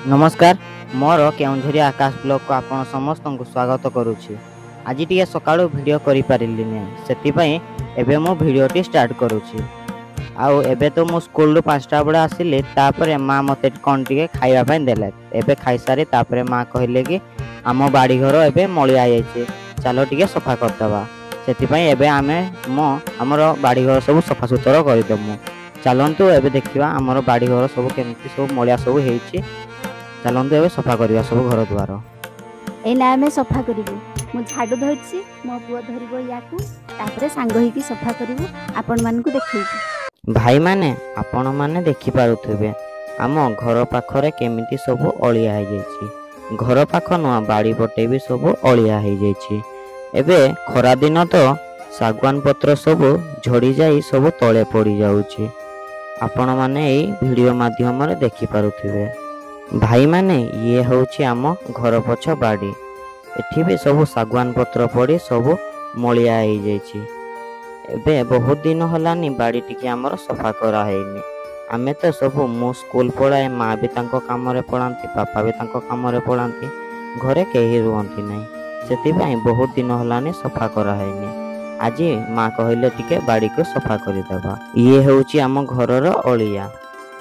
नमस्कार मोर केउझरिया आकाश ब्लॉग को आपण समस्त को स्वागत करुछि। आज टी सकाळु वीडियो करि पारिली नै सेति एबे मो वीडियोटी स्टार्ट करुछि। आउ एबे तो मो स्कूल 5टा बडे आसिले तापरे माँ मते कोन टिके खाइबा पय देले। एबे खाइ सारी तापरे माँ कहिले कि आमो बाड़ी घर एबे मळि आइ छै चलो टिके सफा करदबा। सेति एबे आमे मो हमर बाड़ी घर सब सफा सुतर करि दमु। चलंतु एबे देखिबा हमर बाड़ी घर सब केमति सब मळिया सब हेछि। चलंतु एबे सफा करिया सब घर द्वार एना आमे सफा करिबु। मु झाडू धरछि मो पुआ धरिबो याकू तापरे सांग होई कि सफा करिबु आपण मान को देखिबु। भाई माने आपण माने देखि पारुथबे आम घर पाखरे केमिति सब अळिया हे जायछि। घर पाख न बाड़ी पटे भी सब अळिया हे जायछि। एबे खरा दिन तो सागवान पत्र सब झड़ी जाई सब तळे पड़ी जाउछि। आपण माने एई वीडियो माध्यम रे देखि पारुथबे। भाई माने ये होछि आम घर पछ बाड़ी। एठी भी सब सागवान पत्र पड़ी सब मलिया हो जाइछि। एबे बहुत दिन हलानी बाड़ी टिके हमर सफा करा हेनी। आमे तो सब मु स्कूल पढ़ाए माँ भी तांको काम रे पढ़ांती पापा भी तांको काम रे पढ़ांती घरे केही रुहंती नै सेति पई बहुत दिन हलानी सफा करा हेनी। आज माँ कहले टिके बाड़ी को सफा करि देबा। ये होछि आम घरर अलिया।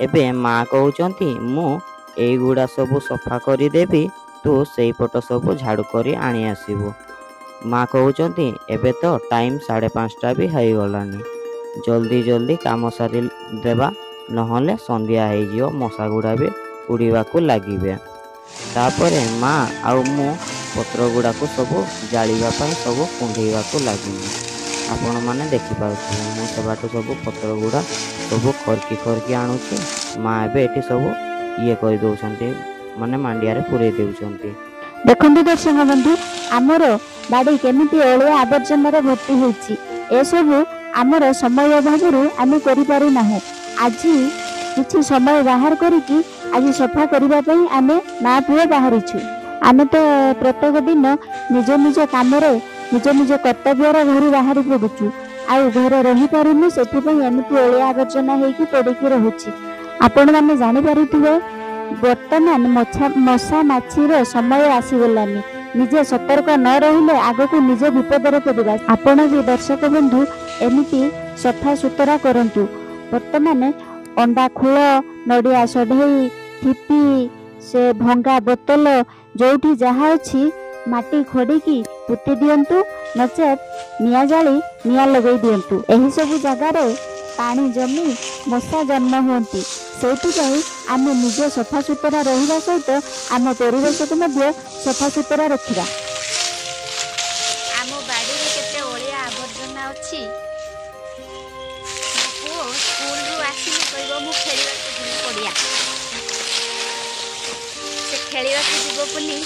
एबे माँ कहउचंती मु एई गुडा सब सफा करी देबी तू सेई पट सब झाड़ू करी आनी आसीबो। माँ कहउचंती एबे तो टाइम 5:30 भी हई गलानी जल्दी जल्दी काम सारी देबा नहले संध्या हे जियो मशा गुडा भी उड़ीबा को लागिबे। तापरे माँ आउ मु पत्र गुडा को सब जालिबा पई सब कुंढेबा को लागिनी। आपण माने देखि पाउछु मु सेबाटो सब पत्र गुडा सब खरकी आनुची। माँ एबे एठी सब ये कर दउछंती माने मांडिया रे पुरे देउछंती। देखंतु दर्शक बंधु आमर बाड़ी केमिति अळिया आवर्जन रे भर्ती होईची। ए सब आमर समय अभावरु आमे करि पारु नाहु। आज किछि समय बाहर करिकि आज सफा करिबा पई आमे मां पुओ बाहरिछु। आमे तो प्रत्येक दिन निज निज काम रे निज कर्तव्य रे घर बाहर पडुछु। आ घर रही पारुनु सेति पई एमिति अळिया आवर्जन हेकि पडिकि रहुछि। आपण माने जानि पारुथिबे वर्तमान मशा माछीर समय आसीगलानी। निजे सतर्क न रहिले आगको निजे विपदरे पड़िबा। आपण भी दर्शक बंधु एमिति सफा सुतरा करंतु। वर्तमान अंडा खोल नडिया सढेई थिपी से भंगा बोतल जोठी जहा अछि माटी खोडिकी पुति दियंतु नचेत निया जाली निया लगई दियंतु। एही सब जगह रे पानी जमी मशा जन्म होती। से आम निज सफा सुतरा रहा सहित आम परिवेश को सफा सुतरा रखा। आम बाड़ी रे केते ओलिया आवर्जना अछि। मो स्कूल रु आसिले कहबो मु खेलिबा को जिवि पड़िया से खेलिबा को जिवो बोली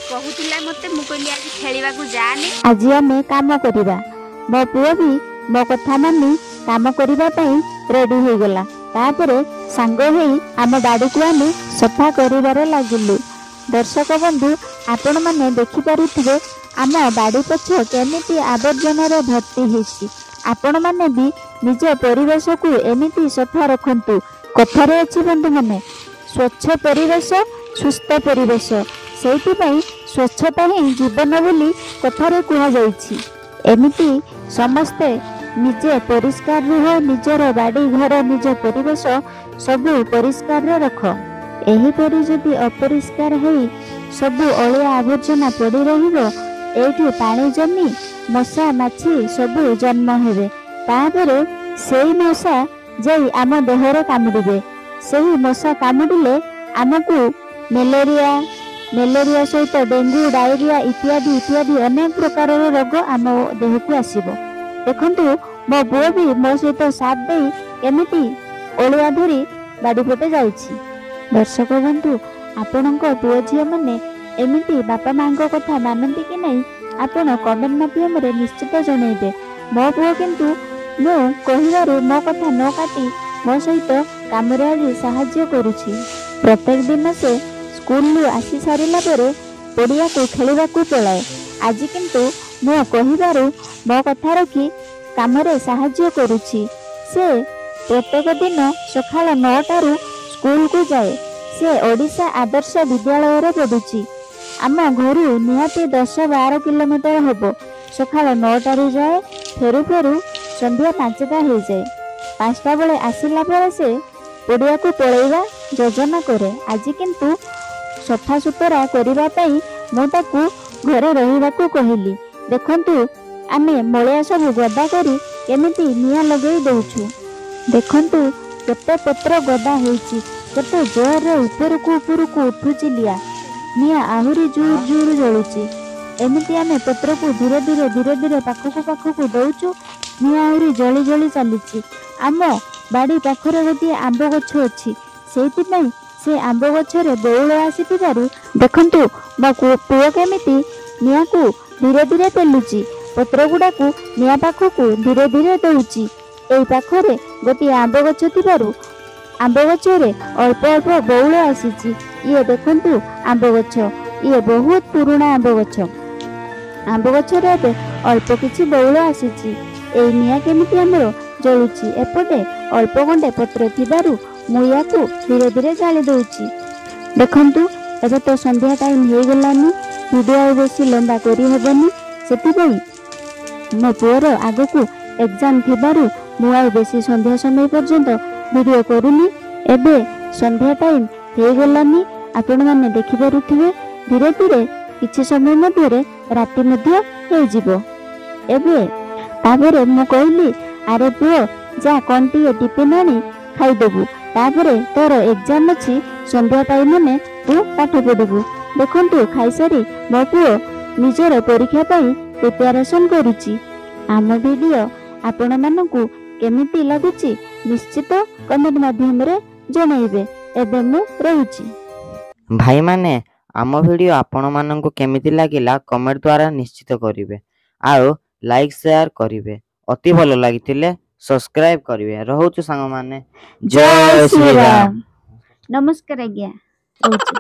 कहूतिला मते मु कहली आज खेलिबा को जानी। आज आमे काम करिबा। मो पुओ भी मो कथा मानी काम करिबा पई रेडी हो गला। तापरे सांग हेई आम बाड़ी को आमे सफा करिबारे लागिलु। दर्शक बंधु आपण माने देखि पारुथिबे आम बाड़ी पछ केमिति आवर्जन रे भर्ती हेछि। आपण माने भी निज परिवेश को एमिति सफा रखंतु। कथारे अछि बंधु माने स्वच्छ परिवेश सुस्थ परिवेश। सेति पई स्वच्छता ही जीवन बोली कथारे कुहा जाईछि। एमिति समस्ते निजे परिष्कार रह निजर बाड़ी घर निज परिवेश सब परिष्कार रख। एही परि जदि अपरिष्कार हेई सब अळिया आवर्जना पड़ी रहिबो एठी पानी जमी मशा माछी सब जन्म हेबे। तापरे सेही मशा जाई आम देहरे कामुडिबे। सेही मशा कामुडिले आमको मेलेरिया सहित डेंगू डायरिया इत्यादि इत्यादि अनेक प्रकार रोग आम देह को आसीबो। देखंतु मो बुआ भी मो सहित साथ दे एमिति ओलिया धरी बाड़ी पटे जाइछि। दर्शक बंधु आपणक पुओ झियो माने एमिति बापा माँ को कथा मानती कि नहीं आपण कमेंट माध्यम रे निश्चित जणैबे। मो पुओ किंतु मो कहिबारु मो कथा न काटी मो सहित कामरे आज सहाय्य करूछि। प्रत्येक दिन से स्कूल आसी सारिला परे पड़िया को खेलिबा को पळाए। आज किंतु मो कहिबारु मो कथा रखी कामरे सहाय्य करूछि। से प्रत्येक दिन सकाळ 9 टारू स्कूल को जाए। ସେ ଓଡ଼ିଶା ଆଦର୍ଶ ବିଦ୍ୟାଳୟରେ ପଢ଼ୁଛି। ଆମ ଘରୁ ନିହାତି 10-12 କିଲୋମିଟର ହେବ। ସକାଳ 9ଟାରୁ ଯାଏ, ଫେରୁ ଫେରୁ ସନ୍ଧ୍ୟା 5ଟା ହୋଇଯାଏ। 5ଟା ବେଳେ ଆସିଲା ପରେ ସେ ପଡ଼ିଆକୁ ପଳେଇବା ଯୋଜନା କରେ। ଆଜି କିନ୍ତୁ ସଫାସୁତୁରା କରିବା ପାଇଁ ମୁଁ ତାକୁ ଘରେ ରହିବାକୁ କହିଲି। ଦେଖନ୍ତୁ, ଆମେ ମଳିଆ ସବୁ ଗଦା କରି କେମିତି ନିଆଁ ଲଗେଇ ଦେଉଛୁ। ଦେଖନ୍ତୁ କେତେ ପତ୍ର ଗଦା ହେଇଛି, କେତେ ଜୋରରେ ଉପରକୁ ଉପରକୁ ଉଠୁଛି ନିଆଁ ଆହୁରି ଜୋର ଜୋର ଜଳୁଛି। ଏମିତି ଆମେ ପତ୍ରକୁ ଧୀରେ ଧୀରେ ପାଖକୁ ଦେଉଛୁ। ନିଆଁ ଆହୁରି ଜଳି ଜଳି ଚାଲିଛି। ଆମ ବାଡ଼ି ପାଖରେ ଗୋଟିଏ ଆମ୍ବ ଗଛ ଅଛି। ସେଇଥିପାଇଁ ସେ ଆମ୍ବ ଗଛରେ ବଉଳ ଆସିଥିବାରୁ ଦେଖନ୍ତୁ ମୋ ପୁଅ କେମିତି ନିଆଁକୁ ଧୀରେ ଧୀରେ ପେଲୁଛି। ପତ୍ର ଗୁଡ଼ାକୁ ନିଆଁ ପାଖକୁ ଧୀରେ ଧୀରେ ଦେଉଛି। ଏଇ ପାଖରେ ଗୋଟିଏ ଆମ୍ବ ଗଛ ଥିବାରୁ ଆମ୍ବ ଗଛରେ ଅଳ୍ପ ଅଳ୍ପ ବଉଳ ଆସିଛି। ଇଏ ଦେଖନ୍ତୁ ଆମ୍ବ ଗଛ, ଇଏ ବହୁତ ପୁରୁଣା ଆମ୍ବ ଗଛ। ଆମ୍ବ ଗଛରେ ଏବେ ଅଳ୍ପ କିଛି ବଉଳ ଆସିଛି। ଏଇ ନିଆଁ କେମିତି ଆମର ଜଳୁଛି। ଏପଟେ ଅଳ୍ପ ଖଣ୍ଡେ ପତ୍ର ଥିବାରୁ ମୁଁ ୟାକୁ ଧୀରେ ଧୀରେ ଜାଳି ଦେଉଛି। ଦେଖନ୍ତୁ, ଏବେ ତ ସନ୍ଧ୍ୟା ଟାଇମ୍ ହେଇଗଲାନି, ଭିଡ଼ିଓ ଆଉ ବେଶୀ ଲମ୍ବା କରିହେବନି। ସେଥିପାଇଁ ମୋ ପୁଅର ଆଗକୁ ଏକ୍ଜାମ୍ ଥିବାରୁ ମୁଁ ଆଉ ବେଶୀ ସନ୍ଧ୍ୟା ସମୟ ପର୍ଯ୍ୟନ୍ତ ଭିଡ଼ିଓ କରୁନି। ଏବେ ସନ୍ଧ୍ୟା ଟାଇମ୍ ହେଇଗଲାନି, ଆପଣମାନେ ଦେଖିପାରୁଥିବେ। ଧୀରେ ଧୀରେ କିଛି ସମୟ ମଧ୍ୟରେ ରାତି ମଧ୍ୟ ହେଇଯିବ। ଏବେ ତାପରେ ମୁଁ କହିଲି, ଆରେ ପୁଅ ଯା କ'ଣ ଟିକେ ଟିଫିନ୍ ଆଣି ଖାଇଦେବୁ, ତାପରେ ତୋର ଏକ୍ଜାମ୍ ଅଛି, ସନ୍ଧ୍ୟା ଟାଇମ୍ ମାନେ ତୁ ପାଠ ପଢ଼ିବୁ। ଦେଖନ୍ତୁ, ଖାଇସାରି ମୋ ପୁଅ ନିଜର ପରୀକ୍ଷା ପାଇଁ ପ୍ରିପାରେସନ୍ କରୁଛି। ଆମ ଭିଡ଼ିଓ ଆପଣମାନଙ୍କୁ କେମିତି ଲାଗୁଛି ନିଶ୍ଚିତ କମେଣ୍ଟ ମାଧ୍ୟମରେ ଜଣାଇବେ। ଏବେ ମୁଁ ରହୁଛି। ଭାଇମାନେ, ଆମ ଭିଡ଼ିଓ ଆପଣମାନଙ୍କୁ କେମିତି ଲାଗିଲା କମେଣ୍ଟ ଦ୍ୱାରା ନିଶ୍ଚିତ କରିବେ। ଆଉ ଲାଇକ୍ ସେୟାର କରିବେ। ଅତି ଭଲ ଲାଗିଥିଲେ ସବସ୍କ୍ରାଇବ୍ କରିବେ। ରହୁଛୁ ସାଙ୍ଗମାନେ। ଜୟ ଶ୍ରୀରାମ। ନମସ୍କାର ଆଜ୍ଞା, ରହୁଛି।